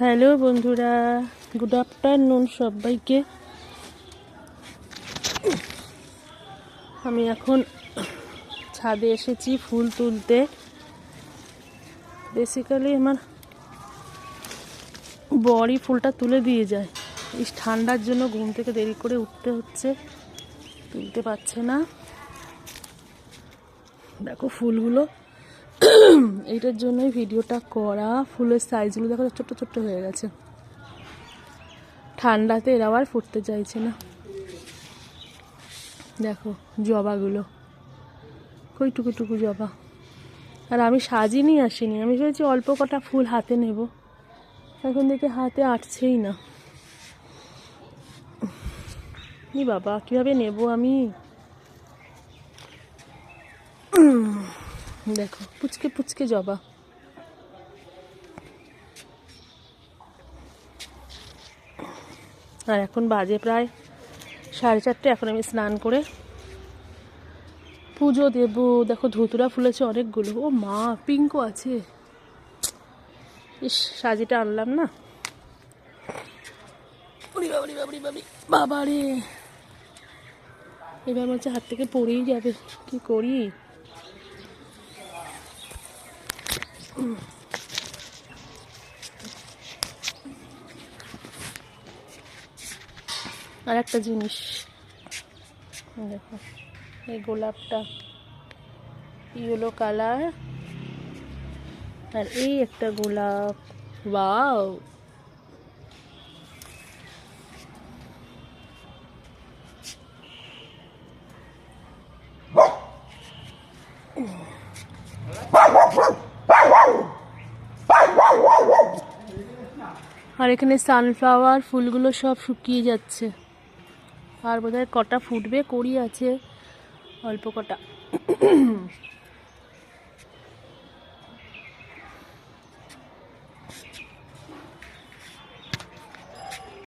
Hello বন্ধুরা, good afternoon সবাইকে। আমি এখন ছাদে এসেছি ফুল তুলতে। বেসিক্যালি আমার বরই ফুলটা তুলে দিয়ে যায়। এই ঠান্ডার জন্য ঘুম থেকে দেরি করে উঠতে হচ্ছে, তুলতে পারছে না। দেখো ফুলগুলো, এইটার জন্যই ভিডিওটা করা। ফুলের সাইজগুলো দেখো ছোট্ট ছোট্ট হয়ে গেছে। ঠান্ডাতে এরা আবার ফুটতে চাইছে না। দেখো জবাগুলো, কই টুকু টুকু জবা। আর আমি সাজিয়ে নিয়ে আসিনি, আমি ভেবেছি অল্প কটা ফুল হাতে নেব, এখন দেখে হাতে আটছেই না। নি বাবা, কীভাবে নেব আমি? দেখো পুচকে পুচকে জবা। আর এখন বাজে প্রায় 4:30। এখন আমি স্নান করে পুজো দেবো। দেখো ধুতুরা ফুলেছে অনেকগুলো। ও মা, পিঙ্কও আছে। ইস, সাজিটা আনলাম না। বাবা রে, এবার হচ্ছে হাত থেকে পড়েই যাবে, কি করি? আর একটা জিনিস দেখো, এই গোলাপটা ইয়েলো কালার, আর এই একটা গোলাপ। ওয়াও, আর এখানে সানফ্লাওয়ার ফুলগুলো সব শুকিয়ে যাচ্ছে। আর বোধহয় কটা ফুটবে, কড়ি আছে অল্প কটা।